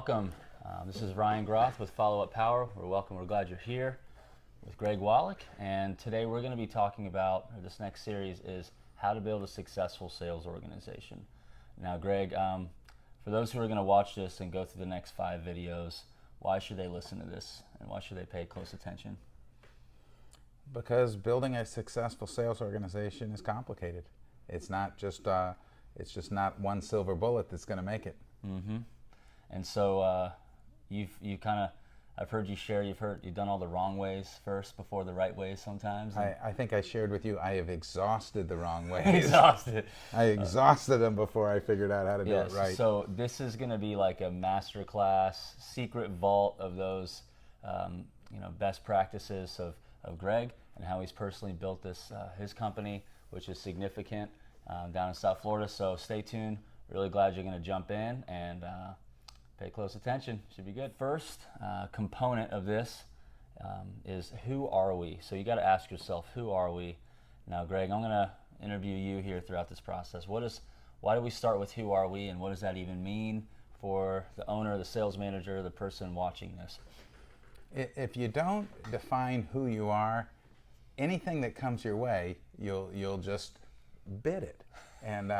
welcome. This is Ryan Groth with Follow Up Power. We're glad you're here with Greg Wallach. And today we're going to be talking about, or this next series is how to build a successful sales organization. Now, Greg, for those who are going to watch this and go through the next 5 videos, why should they listen to this and why should they pay close attention? Because building a successful sales organization is complicated. It's not just it's not one silver bullet that's going to make it. Mm-hmm. And so I've heard you share, you've done all the wrong ways first before the right ways sometimes. I think I shared with you, I have exhausted the wrong ways. Exhausted. I exhausted them before I figured out how to do it right. So this is going to be like a masterclass, secret vault of those best practices of Greg and how he's personally built this his company, which is significant down in South Florida. So stay tuned. Really glad you're going to jump in and pay close attention. Should be good. First component of this is who are we? So you got to ask yourself, who are we? Now, Greg, I'm going to interview you here throughout this process. Why do we start with who are we, and what does that even mean for the owner, the sales manager, the person watching this? If you don't define who you are, anything that comes your way, you'll just bid it. And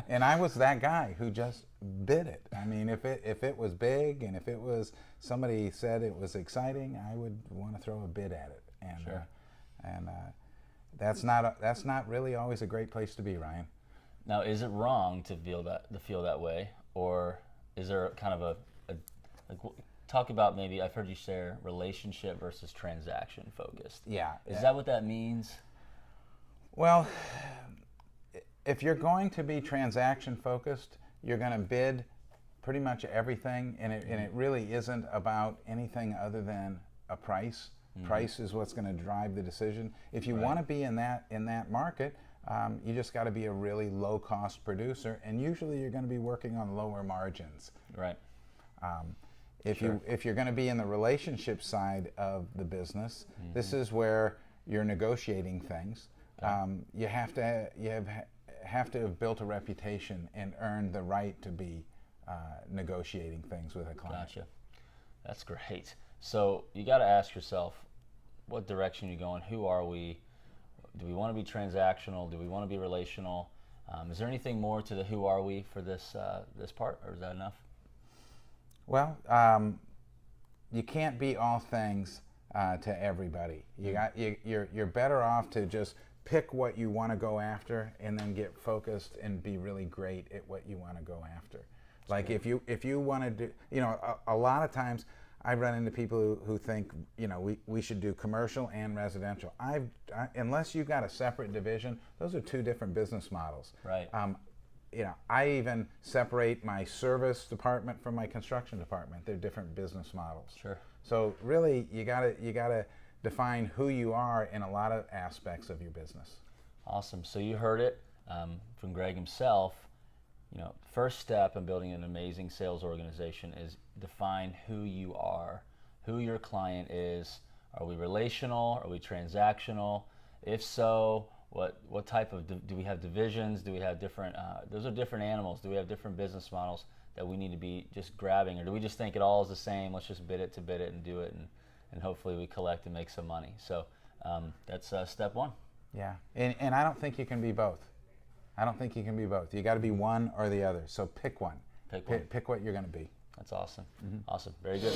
and I was that guy who just bid it. I mean, if it was big and if it was somebody said it was exciting, I would want to throw a bid at it. And sure. That's not really always a great place to be, Ryan. Now, is it wrong to feel that way, or is there kind of talk about, maybe I've heard you share relationship versus transaction focused? Yeah. Is that what that means? Well, if you're going to be transaction focused, you're going to bid pretty much everything, and it really isn't about anything other than a price. Mm-hmm. Price is what's going to drive the decision. If you want to be in that market, you just got to be a really low cost producer, and usually you're going to be working on lower margins. Right. If you're going to be in the relationship side of the business, mm-hmm. this is where you're negotiating things. You have to have built a reputation and earned the right to be negotiating things with a client. Gotcha. That's great. So you got to ask yourself, what direction are you going? Who are we? Do we want to be transactional? Do we want to be relational? Is there anything more to the who are we for this part, or is that enough? Well, you can't be all things to everybody. You're better off to just pick what you want to go after and then get focused and be really great at what you want to go after. Like if you want to do, a lot of times I run into people who think, we should do commercial and residential. Unless you've got a separate division, those are 2 different business models. Right. I even separate my service department from my construction department. They're different business models. Sure. So really, you gotta define who you are in a lot of aspects of your business. Awesome. So you heard it from Greg himself. First step in building an amazing sales organization is define who you are, who your client is. Are we relational? Are we transactional? If so, what type of do we have divisions? Do we have different? Those are different animals. Do we have different business models that we need to be just grabbing, or do we just think it all is the same? Let's just bid it and do it, and hopefully we collect and make some money. So that's step 1. Yeah, and I don't think you can be both. You got to be one or the other. So pick one. Pick what you're going to be. That's awesome. Mm-hmm. Awesome. Very good.